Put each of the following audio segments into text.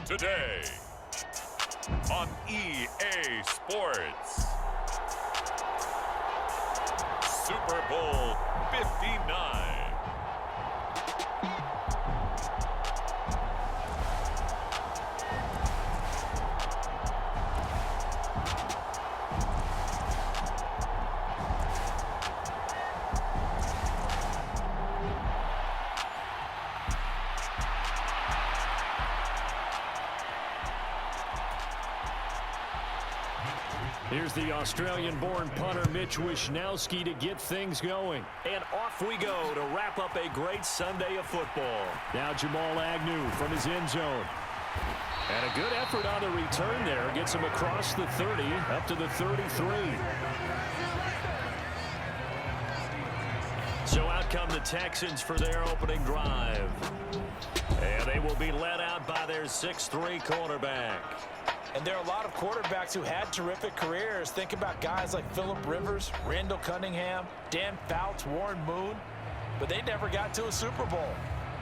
today on EA Sports. Super Bowl 59. Here's the Australian-born punter Mitch Wishnowsky to get things going. And off we go to wrap up a great Sunday of football. Now Jamal Agnew from his end zone. And a good effort on the return there. Gets him across the 30, up to the 33. So out come the Texans for their opening drive. And they will be led out by their 6'3" quarterback. And there are a lot of quarterbacks who had terrific careers. Think about guys like Phillip Rivers, Randall Cunningham, Dan Fouts, Warren Moon. But they never got to a Super Bowl.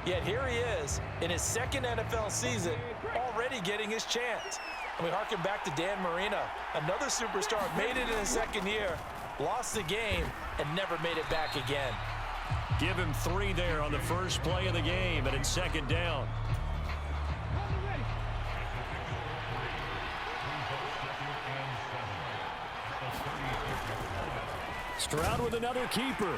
Yet here he is in his second NFL season, already getting his chance. And we harken back to Dan Marino, another superstar, made it in his second year, lost the game, and never made it back again. Give him 3 there on the first play of the game, and it's second down. Stroud with another keeper.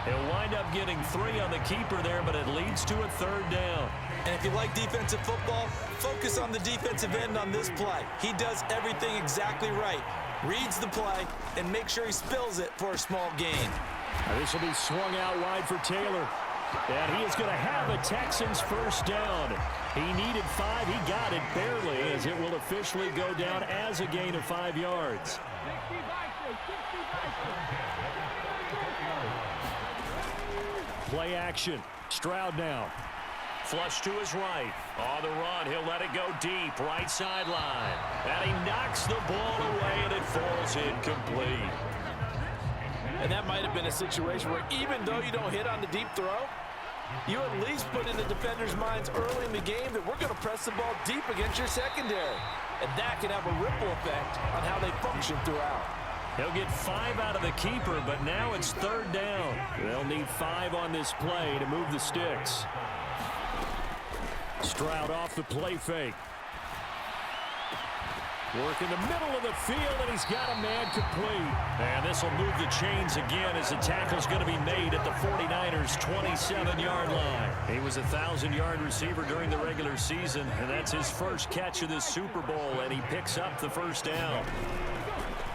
He'll wind up getting 3 on the keeper there, but it leads to a 3rd down. And if you like defensive football, focus on the defensive end on this play. He does everything exactly right. Reads the play and makes sure he spills it for a small gain. This will be swung out wide for Taylor. And he is going to have a Texans first down. He needed 5. He got it barely, as it will officially go down as a gain of 5 yards. Play action. Stroud now. Flush to his right. On the run, he'll let it go deep. Right sideline. And he knocks the ball away, and it falls incomplete. And that might have been a situation where even though you don't hit on the deep throw, you at least put in the defender's minds early in the game that we're going to press the ball deep against your secondary. And that can have a ripple effect on how they function throughout. He'll get 5 out of the keeper, but now it's 3rd down. They'll need 5 on this play to move the sticks. Stroud off the play fake. Work in the middle of the field, and he's got a man complete. And this will move the chains again as the tackle's going to be made at the 49ers' 27-yard line. He was a 1,000-yard receiver during the regular season, and that's his first catch of this Super Bowl, and he picks up the first down.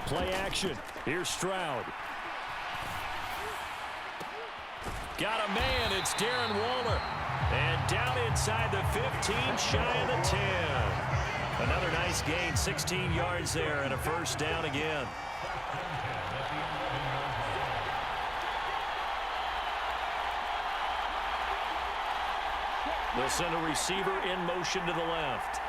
Play action. Here's Stroud. Got a man. It's Darren Waller. And down inside the 15, shy of the 10. Another nice gain, 16 yards there, and a first down again. They'll send a receiver in motion to the left.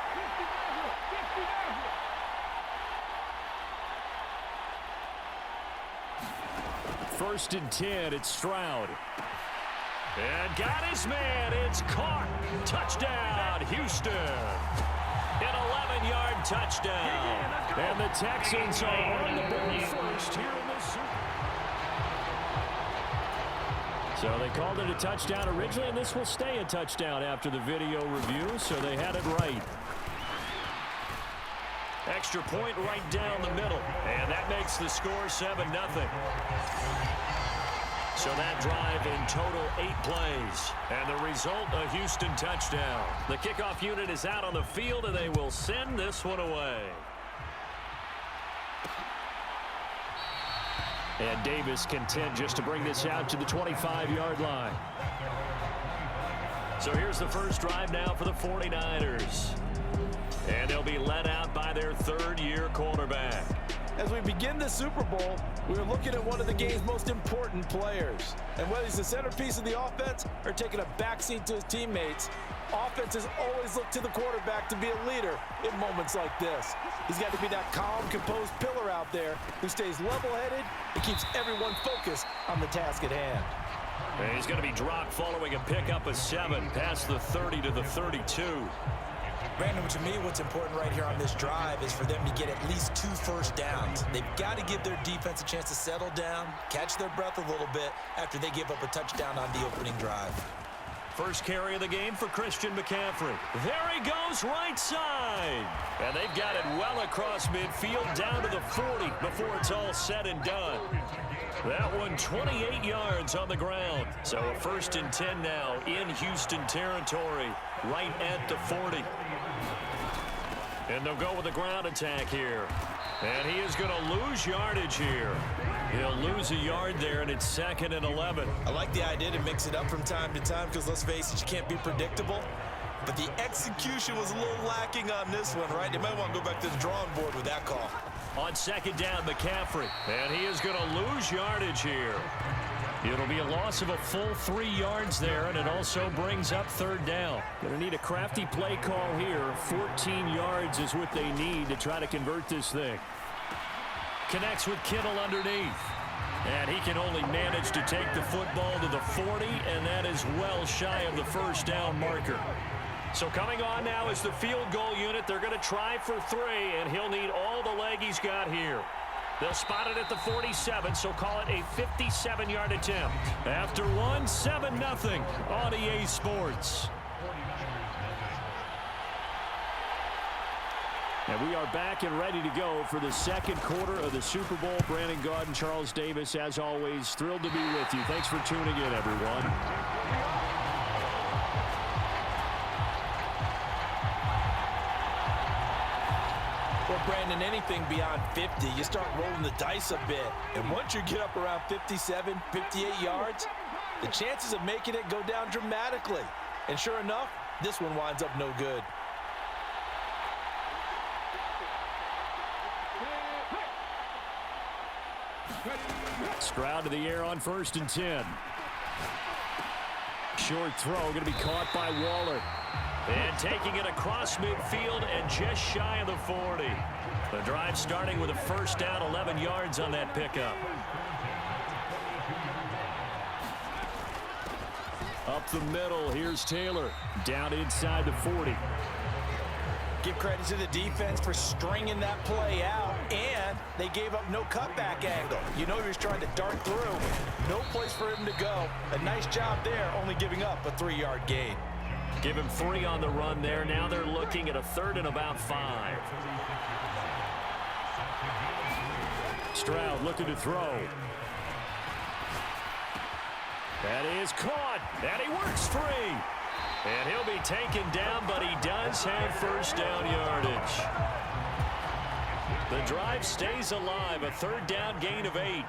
First and 10, it's Stroud. And got his man. It's caught. Touchdown, Houston. An 11-yard touchdown. And the Texans are on the board first here in the Super Bowl. So they called it a touchdown originally, and this will stay a touchdown after the video review, so they had it right. Extra point right down the middle, and that makes the score 7-0. So that drive in total 8 plays. And the result, a Houston touchdown. The kickoff unit is out on the field, and they will send this one away. And Davis content just to bring this out to the 25-yard line. So here's the first drive now for the 49ers. And they'll be led out by their 3rd-year quarterback. As we begin the Super Bowl, we're looking at one of the game's most important players. And whether he's the centerpiece of the offense or taking a backseat to his teammates, offenses always look to the quarterback to be a leader in moments like this. He's got to be that calm, composed pillar out there who stays level-headed and keeps everyone focused on the task at hand. And he's going to be dropped following a pickup of 7 past the 30 to the 32. Brandon, to me, what's important right here on this drive is for them to get at least 2 first downs. They've got to give their defense a chance to settle down, catch their breath a little bit after they give up a touchdown on the opening drive. First carry of the game for Christian McCaffrey. There he goes, right side. And they've got it well across midfield down to the 40 before it's all said and done. That one 28 yards on the ground. So a 1st and 10 now in Houston territory, right at the 40. And they'll go with a ground attack here. And he is going to lose yardage here. He'll lose a yard there, and it's 2nd and 11. I like the idea to mix it up from time to time because, let's face it, you can't be predictable. But the execution was a little lacking on this one, right? They might want to go back to the drawing board with that call. On 2nd down, McCaffrey. And he is going to lose yardage here. It'll be a loss of a full 3 yards there, and it also brings up 3rd down. Going to need a crafty play call here. 14 yards is what they need to try to convert this thing. Connects with Kittle underneath. And he can only manage to take the football to the 40, and that is well shy of the 1st down marker. So coming on now is the field goal unit. They're going to try for 3, and he'll need all the leg he's got here. They'll spot it at the 47, so call it a 57-yard attempt. After 1, 7-0 on EA Sports. And we are back and ready to go for the 2nd quarter of the Super Bowl. Brandon Gaudin, Charles Davis, as always, thrilled to be with you. Thanks for tuning in, everyone. Well, Brandon, anything beyond 50, you start rolling the dice a bit. And once you get up around 57, 58 yards, the chances of making it go down dramatically. And sure enough, this one winds up no good. Stroud to the air on 1st and 10. Short throw going to be caught by Waller. And taking it across midfield and just shy of the 40. The drive starting with a 1st down, 11 yards on that pickup. Up the middle, here's Taylor. Down inside the 40. Give credit to the defense for stringing that play out, and they gave up no cutback angle. You know he was trying to dart through. No place for him to go. A nice job there, only giving up a 3-yard gain. Give him 3 on the run there. Now they're looking at a 3rd and about 5. Stroud looking to throw. That is caught, and he works free. And he'll be taken down, but he does have 1st down yardage. The drive stays alive, a 3rd down gain of 8.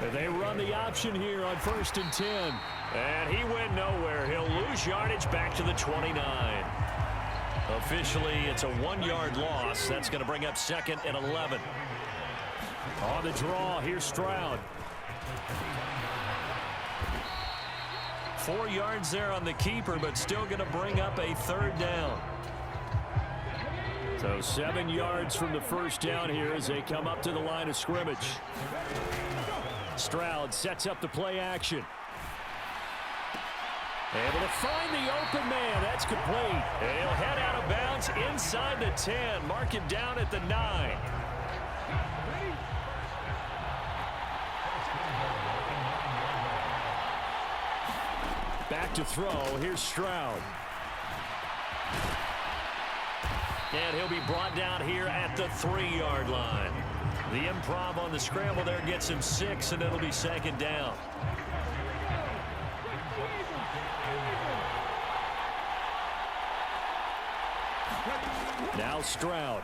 And they run the option here on 1st and 10. And he went nowhere. He'll lose yardage back to the 29. Officially, it's a 1-yard loss. That's going to bring up 2nd and 11. On the draw, here's Stroud. 4 yards there on the keeper, but still going to bring up a 3rd down. So 7 yards from the 1st down here as they come up to the line of scrimmage. Stroud sets up the play action. Able to find the open man. That's complete. And he'll head out of bounds inside the 10. Mark it down at the 9. Back to throw. Here's Stroud. And he'll be brought down here at the 3-yard line. The improv on the scramble there gets him 6, and it'll be 2nd down. Now Stroud.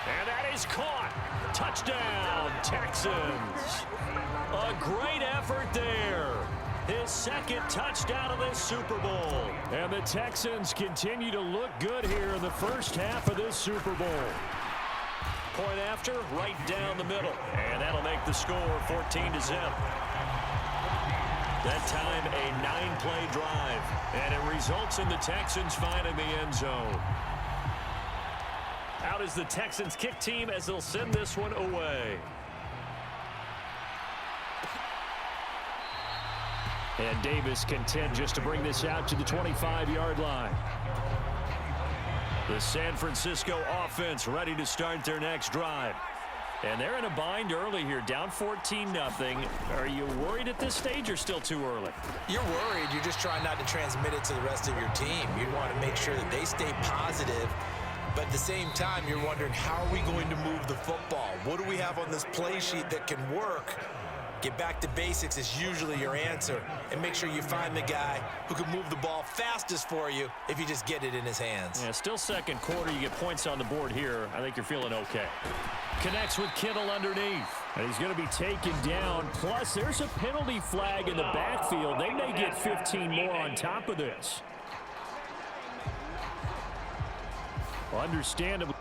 And that is caught. Touchdown, Texans. A great effort there. His 2nd touchdown of this Super Bowl. And the Texans continue to look good here in the first half of this Super Bowl. Point after, right down the middle. And that'll make the score 14-0. That time, a 9-play drive. And it results in the Texans finding the end zone. Out is the Texans kick team as they'll send this one away. And Davis content just to bring this out to the 25-yard line. The San Francisco offense ready to start their next drive. And they're in a bind early here, down 14-0. Are you worried at this stage or still too early? You're worried. You're just trying not to transmit it to the rest of your team. You want to make sure that they stay positive. But at the same time, you're wondering, how are we going to move the football? What do we have on this play sheet that can work? Get back to basics is usually your answer. And make sure you find the guy who can move the ball fastest for you if you just get it in his hands. Yeah, still second quarter. You get points on the board here. I think you're feeling okay. Connects with Kittle underneath. And he's going to be taken down. Plus, there's a penalty flag in the backfield. They may get 15 more on top of this. Understandably.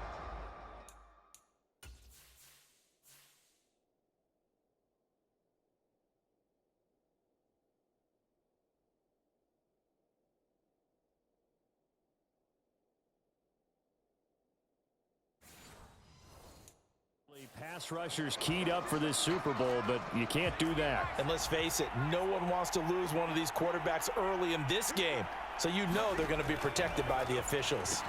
Pass rushers keyed up for this Super Bowl, but you can't do that. And let's face it, no one wants to lose one of these quarterbacks early in this game. So you know they're going to be protected by the officials.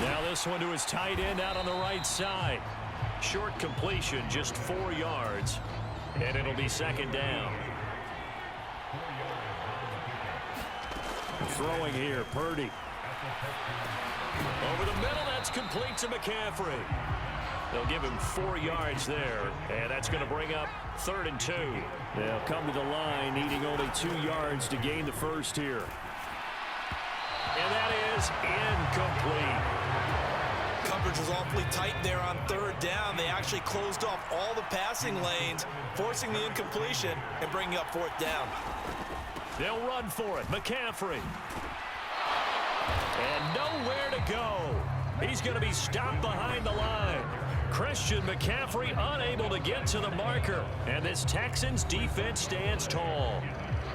Now this one to his tight end out on the right side. Short completion, just 4 yards. And it'll be second down. Throwing here, Purdy. Over the middle, that's complete to McCaffrey. They'll give him 4 yards there, and that's going to bring up 3rd and 2. They'll come to the line, needing only 2 yards to gain the first here. And that is incomplete. Coverage was awfully tight there on 3rd down. They actually closed off all the passing lanes, forcing the incompletion and bringing up 4th down. They'll run for it. McCaffrey. And nowhere to go. He's going to be stopped behind the line. Christian McCaffrey unable to get to the marker. And this Texans defense stands tall.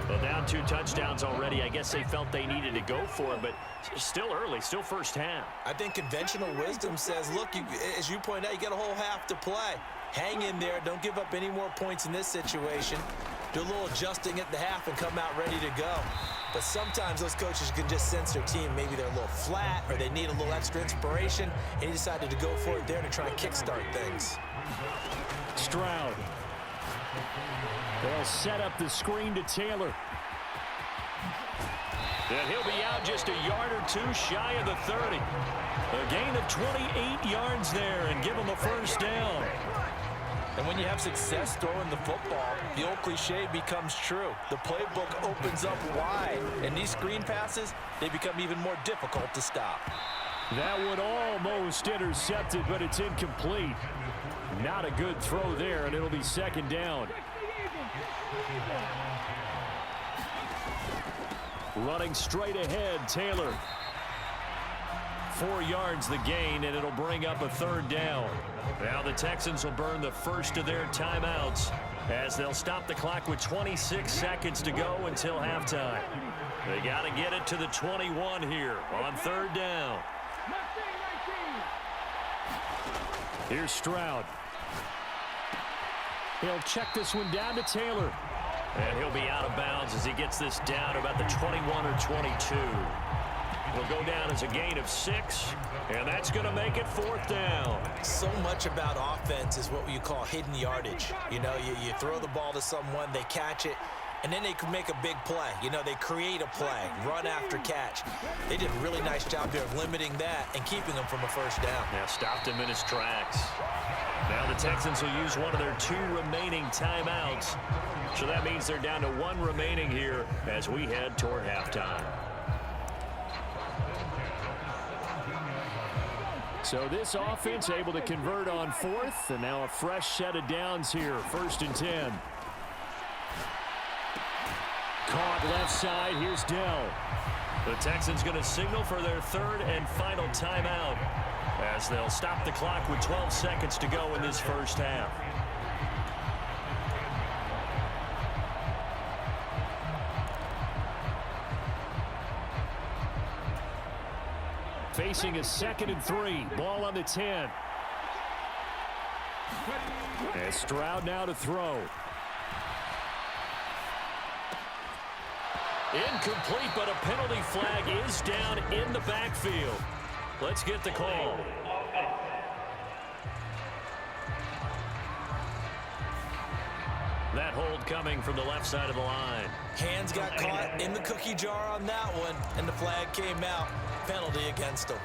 Well, down 2 touchdowns already. I guess they felt they needed to go for it, but still early, still first half. I think conventional wisdom says, look, as you point out, you got a whole half to play. Hang in there. Don't give up any more points in this situation. Do a little adjusting at the half and come out ready to go. But sometimes those coaches can just sense their team. Maybe they're a little flat or they need a little extra inspiration, and he decided to go for it there to try and kickstart things. Stroud. They'll set up the screen to Taylor. And he'll be out just a yard or 2 shy of the 30. A gain of 28 yards there and give him a first down. And when you have success throwing the football, the old cliche becomes true. The playbook opens up wide, and these screen passes, they become even more difficult to stop. That one almost intercepted, but it's incomplete. Not a good throw there, and it'll be second down. Running straight ahead, Taylor. 4 yards the gain, and it'll bring up a 3rd down. Now the Texans will burn the first of their timeouts as they'll stop the clock with 26 seconds to go until halftime. They got to get it to the 21 here on 3rd down. Here's Stroud. He'll check this one down to Taylor. And he'll be out of bounds as he gets this down about the 21 or 22. It'll go down as a gain of 6, and that's going to make it 4th down. So much about offense is what you call hidden yardage. You know, you throw the ball to someone, they catch it, and then they can make a big play. You know, they create a play, run after catch. They did a really nice job there of limiting that and keeping him from a first down. Now stopped him in his tracks. Now the Texans will use one of their 2 remaining timeouts. So that means they're down to 1 remaining here as we head toward halftime. So this offense able to convert on 4th, and now a fresh set of downs here, 1st and 10. Caught left side, here's Dell. The Texans going to signal for their 3rd and final timeout as they'll stop the clock with 12 seconds to go in this first half. Facing a 2nd and 3. Ball on the 10. And Stroud now to throw. Incomplete, but a penalty flag is down in the backfield. Let's get the call. That hold coming from the left side of the line. Hands got caught in the cookie jar on that one, and the flag came out. Penalty against them.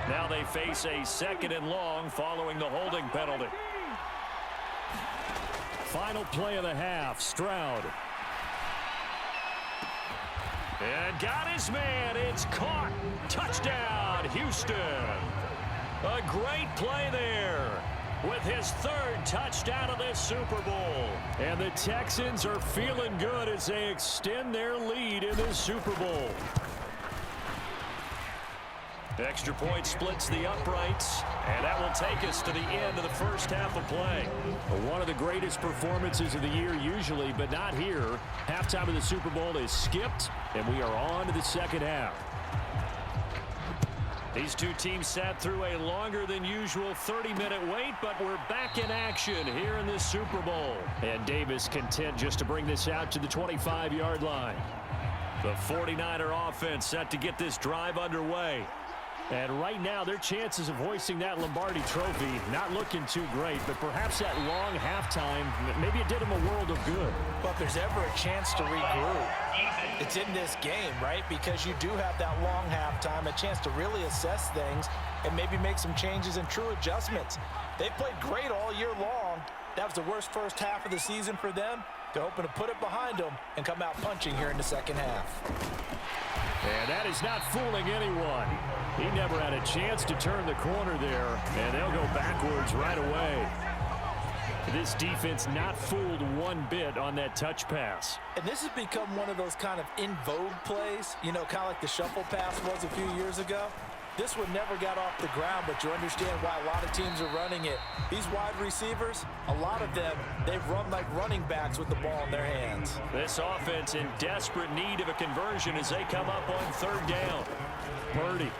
Now they face a 2nd and long following the holding penalty. Final play of the half, Stroud. And got his man. It's caught. Touchdown, Houston. A great play there with his 3rd touchdown of this Super Bowl. And the Texans are feeling good as they extend their lead in this Super Bowl. Extra point splits the uprights, and that will take us to the end of the first half of play. One of the greatest performances of the year usually, but not here. Halftime of the Super Bowl is skipped, and we are on to the second half. These two teams sat through a longer than usual 30-minute wait, but we're back in action here in this Super Bowl. And Davis content just to bring this out to the 25-yard line. The 49er offense set to get this drive underway. And right now, their chances of hoisting that Lombardi trophy not looking too great, but perhaps that long halftime, maybe it did them a world of good. But if there's ever a chance to regroup, it's in this game, right? Because you do have that long halftime, a chance to really assess things and maybe make some changes and true adjustments. They played great all year long. That was the worst first half of the season for them. They're hoping to put it behind them and come out punching here in the second half. And that is not fooling anyone. He never had a chance to turn the corner there, and they'll go backwards right away. This defense not fooled one bit on that touch pass. And this has become one of those kind of in vogue plays, you know, kind of like the shuffle pass was a few years ago. This one never got off the ground, but you understand why a lot of teams are running it. These wide receivers, a lot of them, they run like running backs with the ball in their hands. This offense in desperate need of a conversion as they come up on 3rd down. Purdy.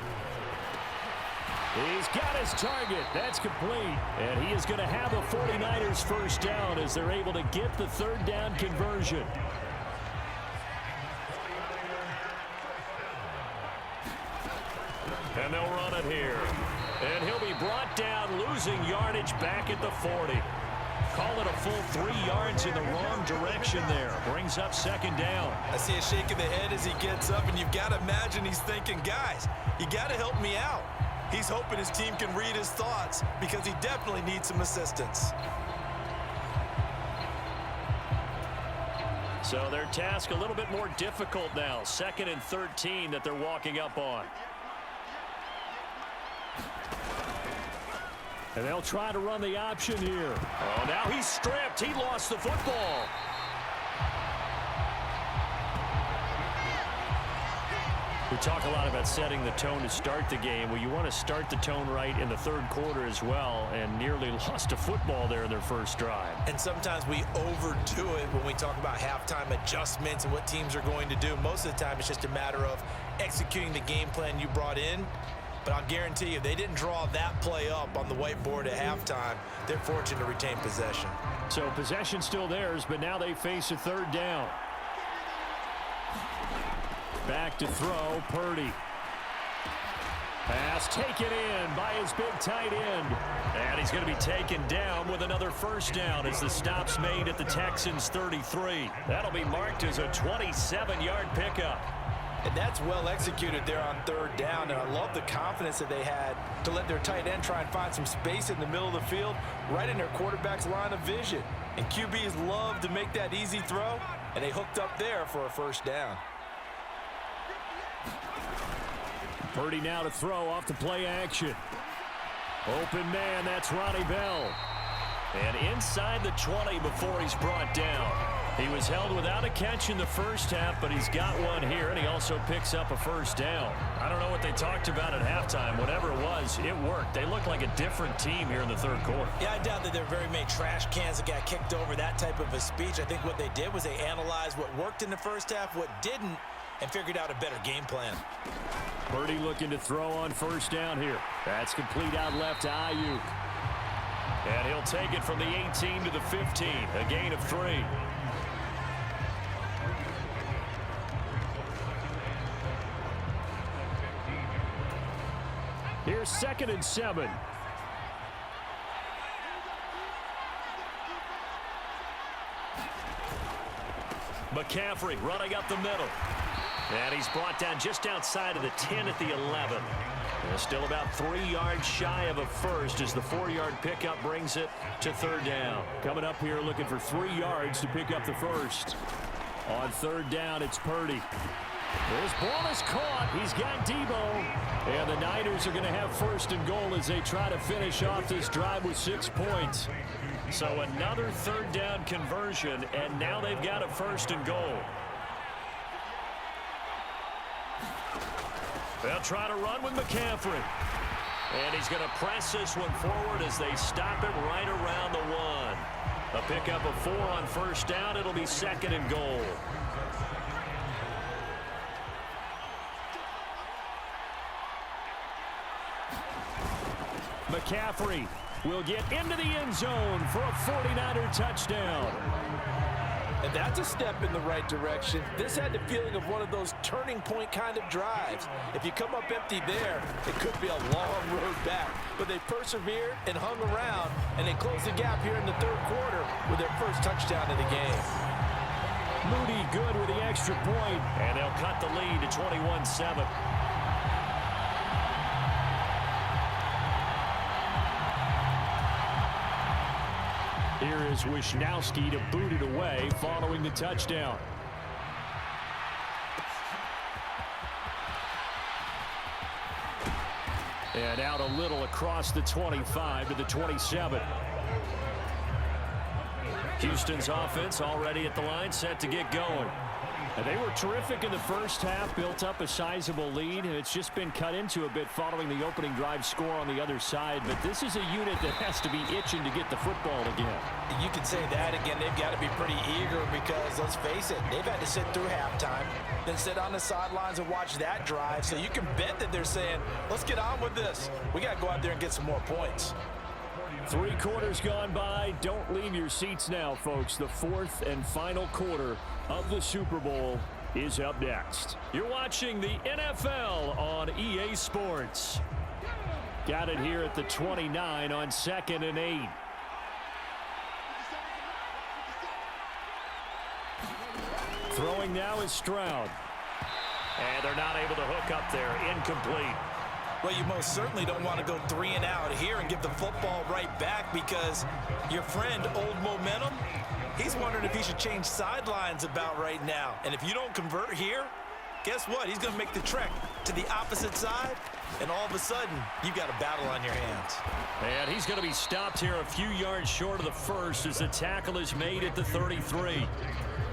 He's got his target. That's complete. And he is going to have a 49ers first down as they're able to get the 3rd down conversion. And they'll run it here. And he'll be brought down, losing yardage back at the 40. Call it a full 3 yards in the wrong direction there. Brings up 2nd down. I see a shake of the head as he gets up, and you've got to imagine he's thinking, guys, you got to help me out. He's hoping his team can read his thoughts because he definitely needs some assistance. So their task a little bit more difficult now. 2nd and 13 that they're walking up on. And they'll try to run the option here. Oh, now he's stripped. He lost the football. We talk a lot about setting the tone to start the game. Well, you want to start the tone right in the 3rd quarter as well, and nearly lost a football there in their first drive. And sometimes we overdo it when we talk about halftime adjustments and what teams are going to do. Most of the time, it's just a matter of executing the game plan you brought in. But I'll guarantee you, they didn't draw that play up on the whiteboard at halftime. They're fortunate to retain possession. So possession still theirs, but now they face a 3rd down. Back to throw, Purdy. Pass taken in by his big tight end. And he's going to be taken down with another first down as the stop's made at the Texans' 33. That'll be marked as a 27-yard pickup. And that's well executed there on 3rd down. And I love the confidence that they had to let their tight end try and find some space in the middle of the field, right in their quarterback's line of vision. And QBs love to make that easy throw, and they hooked up there for a first down. Purdy now to throw off the play action. Open man, that's Ronnie Bell. And inside the 20 before he's brought down. He was held without a catch in the first half, but he's got one here, and he also picks up a first down. I don't know what they talked about at halftime. Whatever it was, it worked. They look like a different team here in the 3rd quarter. Yeah, I doubt that there are very many trash cans that got kicked over, that type of a speech. I think what they did was they analyzed what worked in the first half, what didn't, and figured out a better game plan. Purdy looking to throw on first down here. That's complete out left to Ayuk. And he'll take it from the 18 to the 15, a gain of 3. Here's 2nd and 7. McCaffrey running up the middle. And he's brought down just outside of the 10 at the 11. And still about 3 yards shy of a first as the 4-yard pickup brings it to 3rd down. Coming up here looking for 3 yards to pick up the first. On 3rd down, it's Purdy. This ball is caught. He's got Debo. And the Niners are going to have 1st and goal as they try to finish off this drive with 6 points. So another 3rd down conversion, and now they've got a 1st and goal. They'll try to run with McCaffrey. And he's going to press this one forward as they stop him right around the 1. A pickup of 4 on 1st down. It'll be 2nd and goal. McCaffrey will get into the end zone for a 49er touchdown. And that's a step in the right direction. This had the feeling of one of those turning point kind of drives. If you come up empty there, it could be a long road back. But they persevered and hung around, and they closed the gap here in the 3rd quarter with their first touchdown of the game. Moody good with the extra point, and they'll cut the lead to 21-7. Here is Wisnowski to boot it away following the touchdown. And out a little across the 25 to the 27. Houston's offense already at the line, set to get going. And they were terrific in the first half, built up a sizable lead, and it's just been cut into a bit following the opening drive score on the other side. But this is a unit that has to be itching to get the football again. You can say that again. They've got to be pretty eager because, let's face it, they've had to sit through halftime, then sit on the sidelines and watch that drive. So you can bet that they're saying, let's get on with this. We got to go out there and get some more points. 3 quarters gone by. Don't leave your seats now, folks. The 4th and final quarter of the Super Bowl is up next. You're watching the NFL on EA Sports. Got it here at the 29 on 2nd and 8. Throwing now is Stroud. And they're not able to hook up there. Incomplete. Well, you most certainly don't want to go 3 and out here and give the football right back because your friend, Old Momentum, he's wondering if he should change sidelines about right now. And if you don't convert here, guess what? He's going to make the trek to the opposite side, and all of a sudden, you've got a battle on your hands. And he's going to be stopped here a few yards short of the first as the tackle is made at the 33.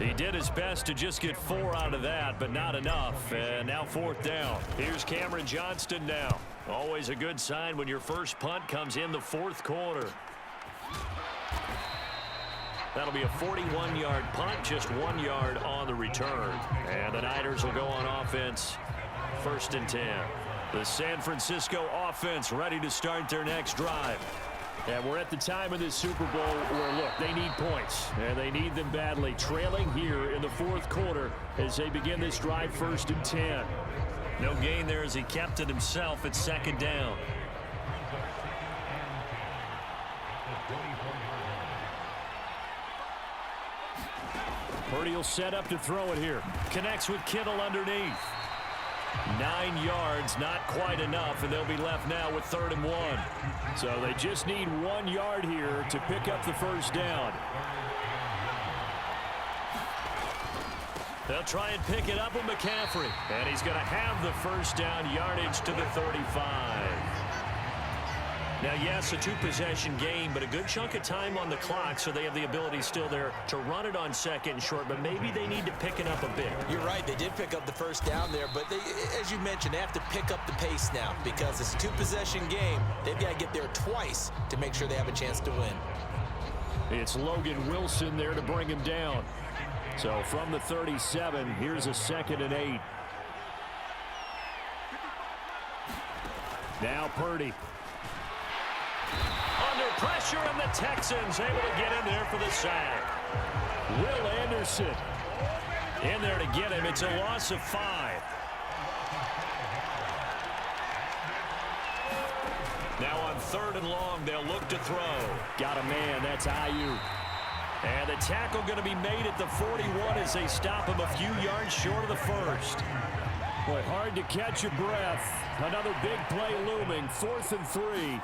He did his best to just get 4 out of that, but not enough. And now 4th down. Here's Cameron Johnston now. Always a good sign when your first punt comes in the 4th quarter. That'll be a 41-yard punt, just 1 yard on the return. And the Niners will go on offense, 1st and 10. The San Francisco offense ready to start their next drive. And we're at the time of this Super Bowl where, look, they need points, and they need them badly. Trailing here in the 4th quarter as they begin this drive, 1st and 10. No gain there as he kept it himself at 2nd down. Purdy will set up to throw it here. Connects with Kittle underneath. 9 yards, not quite enough, and they'll be left now with 3rd and 1. So they just need 1 yard here to pick up the 1st down. They'll try and pick it up with McCaffrey, and he's going to have the 1st down, yardage to the 35. Now, yes, a 2-possession game, but a good chunk of time on the clock, so they have the ability still there to run it on 2nd and short, but maybe they need to pick it up a bit. You're right. They did pick up the 1st down there, but they, as you mentioned, they have to pick up the pace now because it's a 2-possession game. They've got to get there twice to make sure they have a chance to win. It's Logan Wilson there to bring him down. So from the 37, here's a 2nd and 8. Now Purdy. Under pressure, and the Texans able to get in there for the sack. Will Anderson in there to get him. It's a loss of 5. Now on 3rd and long, they'll look to throw. Got a man. That's Ayuk. And the tackle going to be made at the 41 as they stop him a few yards short of the first. Boy, hard to catch your breath. Another big play looming. 4th and 3.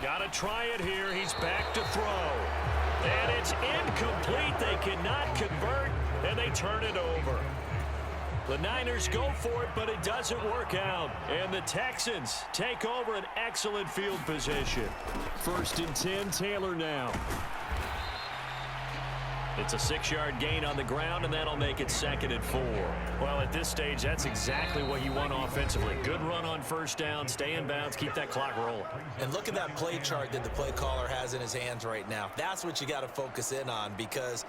Got to try it here. He's back to throw. And it's incomplete. They cannot convert, and they turn it over. The Niners go for it, but it doesn't work out. And the Texans take over an excellent field position. 1st and 10, Taylor now. It's a 6-yard gain on the ground, and that'll make it 2nd and 4. Well, at this stage, that's exactly what you want offensively. Good run on 1st down, stay in bounds, keep that clock rolling. And look at that play chart that the play caller has in his hands right now. That's what you got to focus in on, because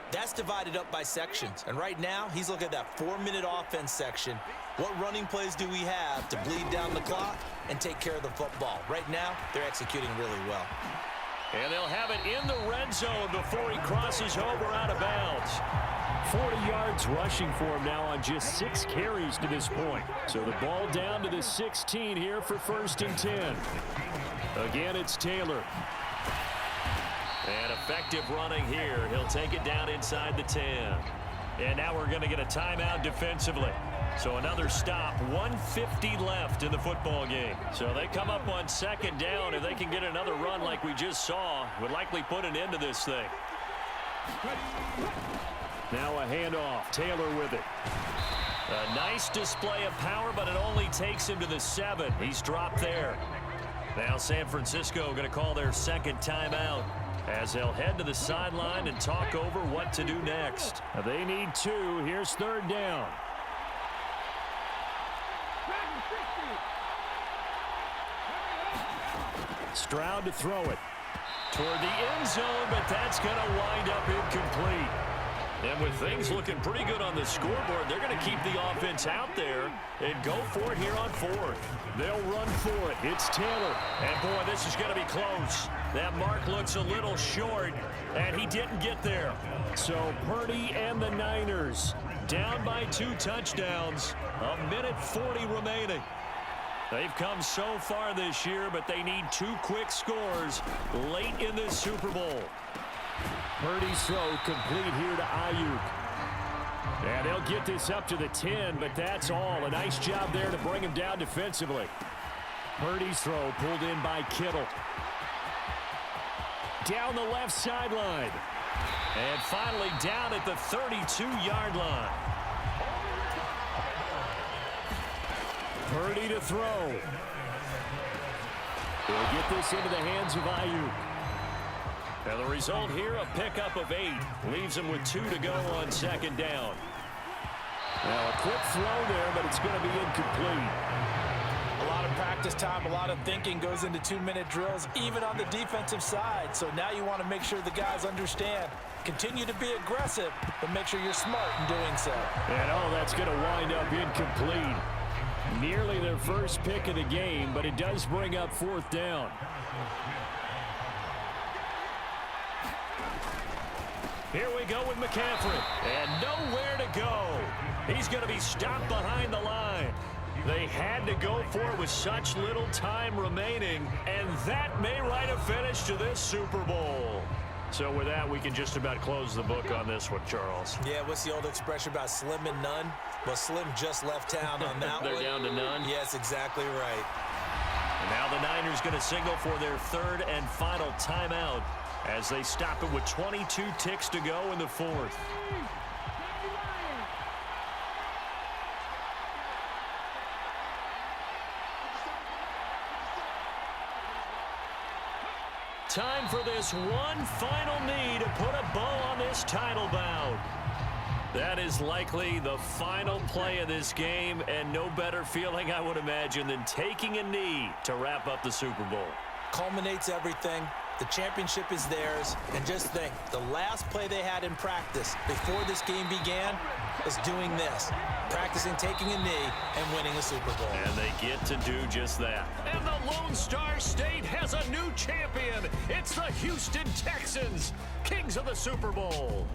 that's divided up by sections. And right now, he's looking at that 4-minute offense section. What running plays do we have to bleed down the clock and take care of the football? Right now, they're executing really well. And they'll have it in the red zone before he crosses over out of bounds. 40 yards rushing for him now on just 6 carries to this point. So the ball down to the 16 here for 1st and 10. Again, it's Taylor. And effective running here. He'll take it down inside the 10. And now we're going to get a timeout defensively. So another stop, 1:50 left in the football game. So they come up on 2nd down. If they can get another run like we just saw, would likely put an end to this thing. Now a handoff. Taylor with it. A nice display of power, but it only takes him to the 7. He's dropped there. Now San Francisco going to call their 2nd timeout as they'll head to the sideline and talk over what to do next. They need 2. Here's 3rd down. Stroud to throw it. Toward the end zone, but that's going to wind up incomplete. And with things looking pretty good on the scoreboard, they're going to keep the offense out there and go for it here on 4th. They'll run for it. It's Taylor. And, boy, this is going to be close. That mark looks a little short, and he didn't get there. So Purdy and the Niners down by 2 touchdowns. 1:40 remaining. They've come so far this year, but they need 2 quick scores late in this Super Bowl. Purdy's throw complete here to Ayuk. And they'll get this up to the 10, but that's all. A nice job there to bring him down defensively. Purdy's throw pulled in by Kittle. Down the left sideline. And finally down at the 32-yard line. Purdy to throw. He'll get this into the hands of Ayuk. And the result here, a pickup of 8. Leaves him with 2 to go on 2nd down. Now a quick throw there, but it's going to be incomplete. A lot of practice time, a lot of thinking goes into 2-minute drills, even on the defensive side. So now you want to make sure the guys understand. Continue to be aggressive, but make sure you're smart in doing so. And that's going to wind up incomplete. Nearly their first pick of the game, but it does bring up 4th down. Here we go with McCaffrey. And nowhere to go. He's going to be stopped behind the line. They had to go for it with such little time remaining, and that may write a finish to this Super Bowl. So with that, we can just about close the book on this one, Charles. Yeah, what's the old expression about slim and none? Well, Slim just left town on that They're one. down to none? Yes, exactly right. And now the Niners going to signal for their 3rd and final timeout as they stop it with 22 ticks to go in the 4th. Time for this one final knee to put a bow on this title bout. That is likely the final play of this game, and no better feeling, I would imagine, than taking a knee to wrap up the Super Bowl. Culminates everything. The championship is theirs. And just think, the last play they had in practice before this game began was doing this. Practicing taking a knee and winning a Super Bowl. And they get to do just that. And the Lone Star State has a new champion. It's the Houston Texans, kings of the Super Bowl.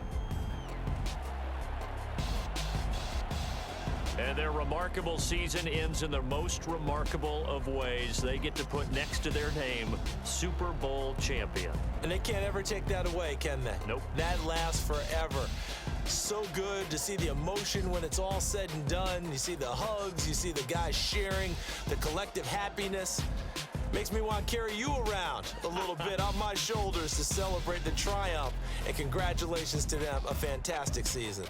And their remarkable season ends in the most remarkable of ways. They get to put next to their name, Super Bowl champion. And they can't ever take that away, can they? Nope. That lasts forever. So good to see the emotion when it's all said and done. You see the hugs, you see the guys sharing, the collective happiness. Makes me want to carry you around a little bit on my shoulders to celebrate the triumph. And congratulations to them, a fantastic season.